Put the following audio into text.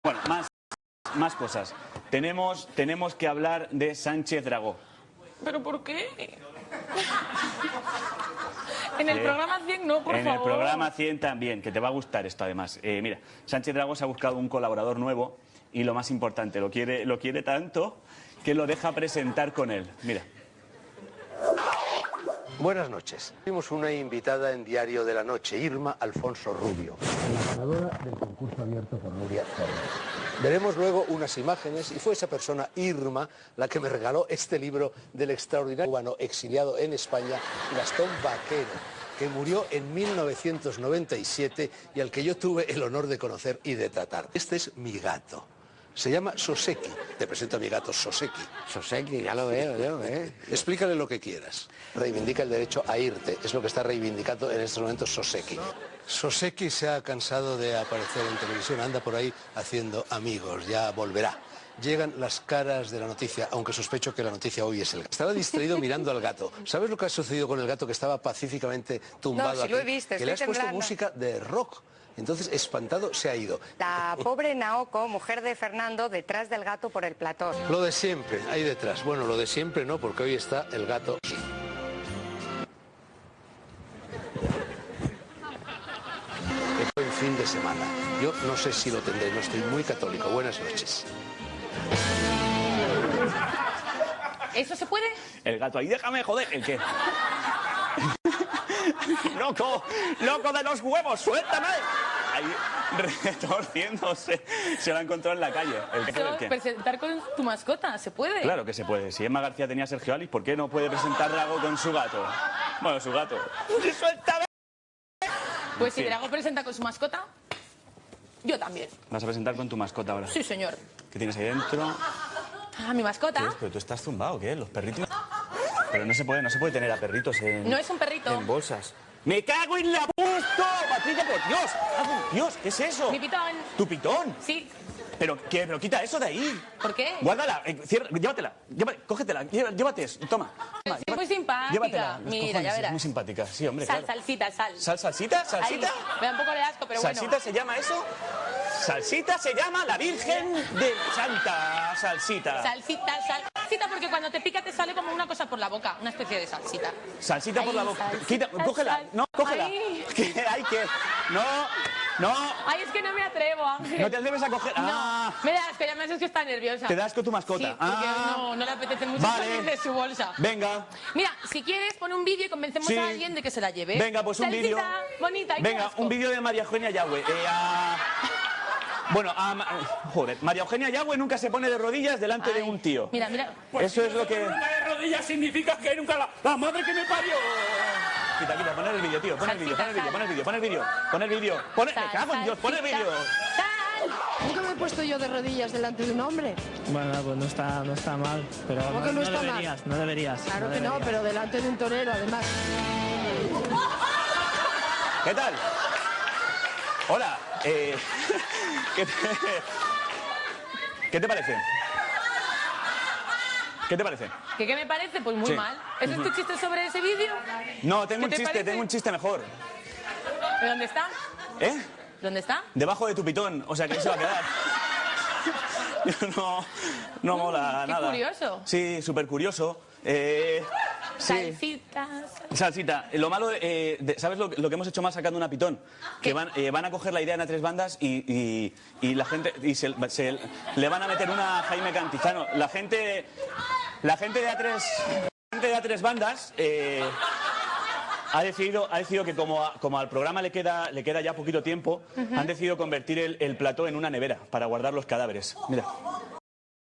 Bueno, más cosas. Tenemos que hablar de Sánchez Dragó. ¿Pero por qué? En el programa 100 no, por favor. En el programa 100 también, que te va a gustar esto además. Mira, Sánchez Dragó se ha buscado un colaborador nuevo y lo más importante, lo quiere tanto que lo deja presentar con él. Mira. Buenas noches. Tuvimos una invitada en Diario de la Noche, Irma Alfonso Rubio, la ganadora del concurso abierto por Nuria Torres. Veremos luego unas imágenes y fue esa persona, Irma, la que me regaló este libro del extraordinario cubano exiliado en España, Gastón Baquero, que murió en 1997 y al que yo tuve el honor de conocer y de tratar. Este es mi gato. Se llama Soseki. Te presento a mi gato Soseki. Soseki, ya lo veo yo, Explícale lo que quieras. Reivindica el derecho a irte. Es lo que está reivindicando en estos momentos Soseki. Soseki se ha cansado de aparecer en televisión. Anda por ahí haciendo amigos. Ya volverá. Llegan las caras de la noticia, aunque sospecho que la noticia hoy es el gato. Estaba distraído mirando al gato. ¿Sabes lo que ha sucedido con el gato que estaba pacíficamente tumbado No, si aquí? lo he visto, que le has estoy puesto temblando. música de rock. Entonces, espantado, se ha ido. La pobre Naoko, mujer de Fernando, detrás del gato por el platón. Lo de siempre, ahí detrás. Bueno, lo de siempre no, porque hoy está el gato. Es buen fin de semana. Yo no sé si lo tendré, no estoy muy católico. Buenas noches. ¿Eso se puede? El gato ahí, déjame joder. ¿El qué? ¡Loco de los huevos! ¡Suéltame! Ahí retorciéndose. Se lo ha encontrado en la calle. ¿El qué? Presentar con tu mascota, ¿se puede? Claro que se puede. Si Emma García tenía a Sergio Alice, ¿por qué no puede presentar Drago con su gato? Bueno, su gato. ¡Suéltame! Pues si Drago presenta con su mascota, yo también. ¿Vas a presentar con tu mascota ahora? Sí, señor. ¿Qué tienes ahí dentro? Ah, mi mascota. ¿Qué es? ¿Pero tú estás zumbado? ¿Qué? ¿Los perritos? Pero no se puede tener a perritos en... No es un perrito. En bolsas. ¡Me cago en la puesto! ¡Patricia, por Dios! ¡Dios! ¿Qué es eso? Mi pitón. ¿Tu pitón? Sí. ¿Pero qué? ¿Pero quita eso de ahí? ¿Por qué? Guárdala, llévatela, cógetela, llévate, toma. Soy muy simpática. Llévatela. Mira, ya Es verás. muy simpática, sí, hombre, Sal, claro. salsita, sal. ¿Salsita? ¿Salsita? Ahí. Me da un poco de asco, pero bueno. ¿Salsita se llama eso? Salsita se llama la Virgen de Santa Salsita. Salsita, porque cuando te pica te sale como una cosa por la boca, una especie de salsita. Salsita por la boca. Salsita, Cógela, no, cógela. Ay. ¿Qué hay que? No. Ay, es que no me atrevo, Ángel. No te atreves a coger. No, me da asco, ya me es que está nerviosa. Te das con tu mascota. Sí, porque no le apetece mucho salir de su bolsa. Venga. Mira, si quieres, pon un vídeo y convencemos Sí. a alguien de que se la lleve. Venga, pues un vídeo. Salsita bonita y Venga, asco. un vídeo de María Eugenia Yagüe. Joder, María Eugenia Yagüe nunca se pone de rodillas delante de un tío. Mira. Eso es lo que... de rodillas significa que nunca la madre que me parió. Quita, pon el vídeo, tío. Pon el vídeo. Me cago en Dios, pon el vídeo. ¡Sal! ¿Nunca me he puesto yo de rodillas delante de un hombre? Bueno, pues no está mal, pero ¿Cómo que no está mal? No deberías. Claro que no, pero delante de un torero, además. ¿Qué tal? Hola. ¿Qué te parece? ¿Qué te parece? ¿Qué me parece? Pues muy Sí. mal. ¿Es tu chiste sobre ese vídeo? No, tengo ¿Qué te parece? tengo un chiste mejor. ¿De dónde está? ¿Eh? ¿Dónde está? Debajo de tu pitón, o sea que ahí se va a quedar. No mola qué nada. curioso. Sí, súper curioso. Sí. Salsita. Lo malo, ¿sabes lo que hemos hecho más sacando una pitón? ¿Qué? Que van a coger la idea en A3 bandas y la gente le van a meter una a Jaime Cantizano. La gente de A3 bandas ha decidido que como al programa le queda ya poquito tiempo, han decidido convertir el plató en una nevera para guardar los cadáveres. Mira.